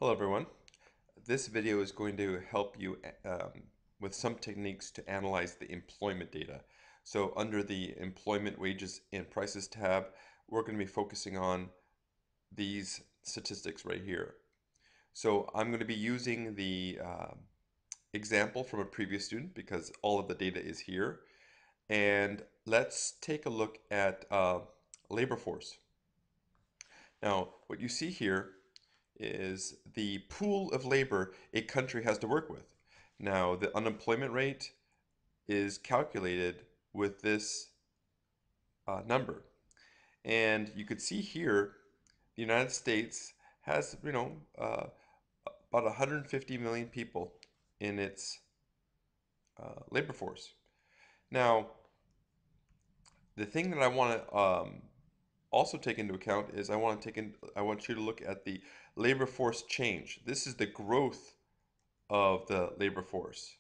Hello everyone. This video is going to help you with some techniques to analyze the employment data. So under the employment wages and prices tab, we're going to be focusing on these statistics right here. So I'm going to be using the example from a previous student because all of the data is here. And let's take a look at labor force. Now, what you see here is the pool of labor a country has to work with. Now, the unemployment rate is calculated with this number. And you could see here, the United States has, about 150 million people in its labor force. Now, the thing that I want to also take into account is I want you to look at the labor force change. This is the growth of the labor force.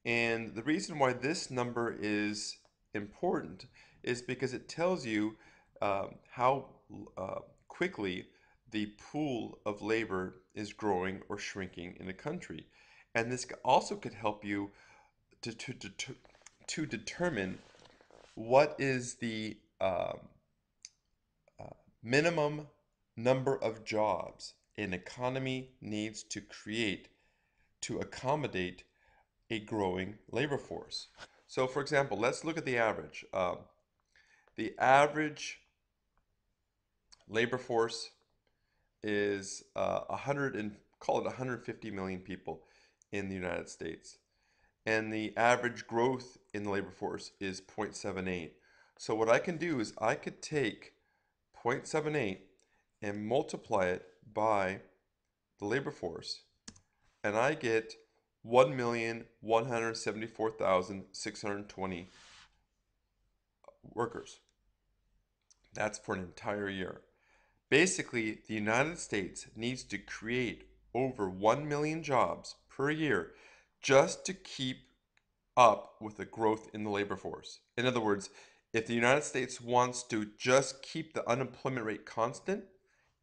And the reason why this number is important is because it tells you how quickly the pool of labor is growing or shrinking in a country. And this also could help you to determine what is the minimum number of jobs an economy needs to create to accommodate a growing labor force. So for example, let's look at the average. The average labor force is 100 and call it 150 million people in the United States. And the average growth in the labor force is 0.78. So what I can do is I could take 0.78 and multiply it by the labor force, and I get 1,174,620 workers. That's for an entire year. Basically, the United States needs to create over 1 million jobs per year just to keep up with the growth in the labor force. In other words, if the United States wants to just keep the unemployment rate constant,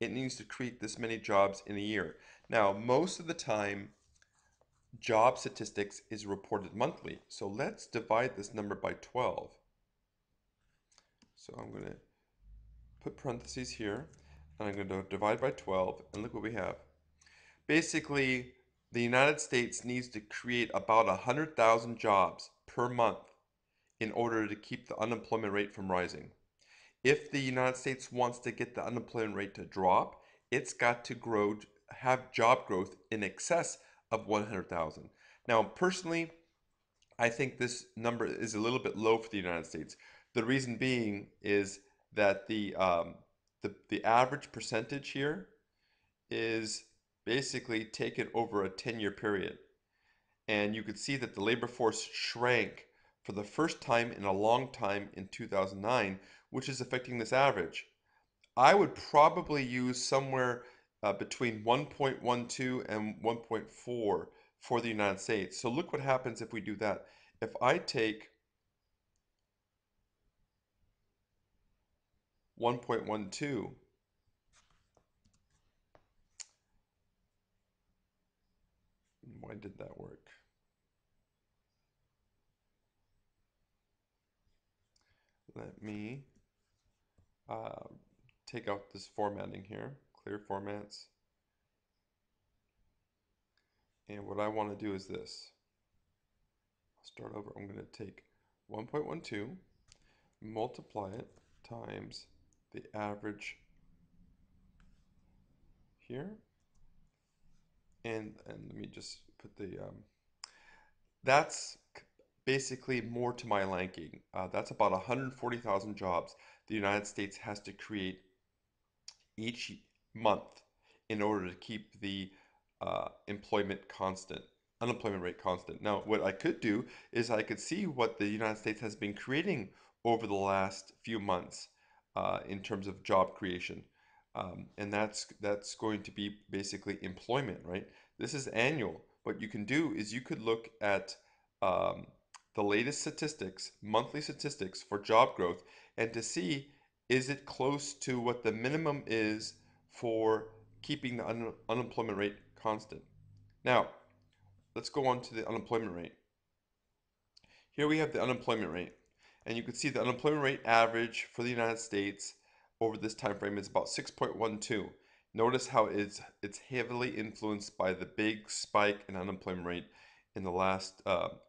it needs to create this many jobs in a year. Now, most of the time, job statistics is reported monthly. So let's divide this number by 12. So I'm going to put parentheses here, and I'm going to divide by 12, and look what we have. Basically, the United States needs to create about 100,000 jobs per month in order to keep the unemployment rate from rising. If the United States wants to get the unemployment rate to drop, it's got to have job growth in excess of 100,000. Now, personally, I think this number is a little bit low for the United States. The reason being is that the average percentage here is basically taken over a 10-year period. And you could see that the labor force shrank for the first time in a long time in 2009, which is affecting this average. I would probably use somewhere between 1.12 and 1.4 for the United States. So look what happens if we do that. If I take 1.12, why did that work? Let me uh, take out this formatting here, clear formats. And what I want to do is this. I'll start over. I'm going to take 1.12, multiply it times the average here. And let me just put the, that's basically more to my liking. That's about 140,000 jobs the United States has to create each month in order to keep the unemployment rate constant. Now, what I could do is I could see what the United States has been creating over the last few months in terms of job creation. And that's going to be basically employment, right? This is annual. What you can do is you could look at um, the latest statistics, monthly statistics for job growth, and to see is it close to what the minimum is for keeping the unemployment rate constant. Now, let's go on to the unemployment rate. Here we have the unemployment rate, and you can see the unemployment rate average for the United States over this time frame is about 6.12. Notice how it's heavily influenced by the big spike in unemployment rate in the last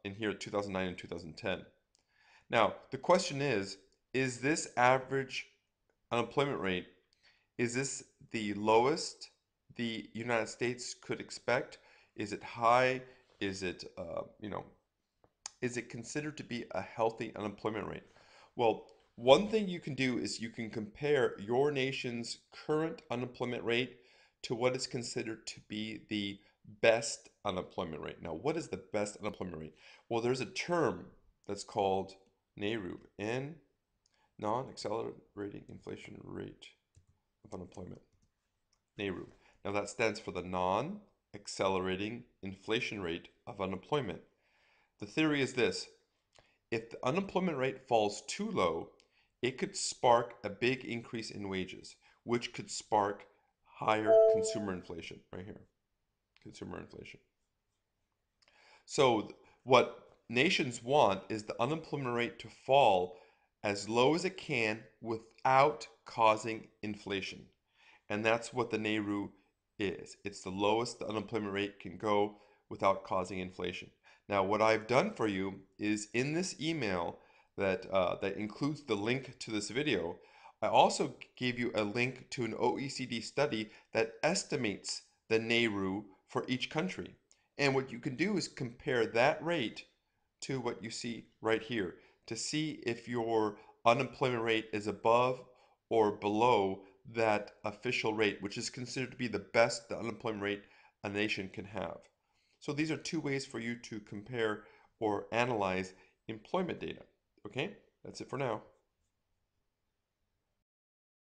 in here 2009 and 2010. Now, the question is this average unemployment rate, is this the lowest the United States could expect? Is it high? Is it, is it considered to be a healthy unemployment rate? Well, one thing you can do is you can compare your nation's current unemployment rate to what is considered to be the best unemployment rate. Now, what is the best unemployment rate? Well, there's a term that's called NAIRU, non-accelerating inflation rate of unemployment, NAIRU. Now that stands for the non-accelerating inflation rate of unemployment. The theory is this: if the unemployment rate falls too low, it could spark a big increase in wages, which could spark higher consumer inflation, right here, consumer inflation. So what nations want is the unemployment rate to fall as low as it can without causing inflation. And that's what the NAIRU is. It's the lowest the unemployment rate can go without causing inflation. Now, what I've done for you is in this email that includes the link to this video, I also gave you a link to an OECD study that estimates the NAIRU for each country. And what you can do is compare that rate to what you see right here to see if your unemployment rate is above or below that official rate, which is considered to be the best the unemployment rate a nation can have. So these are two ways for you to compare or analyze employment data. Okay, that's it for now.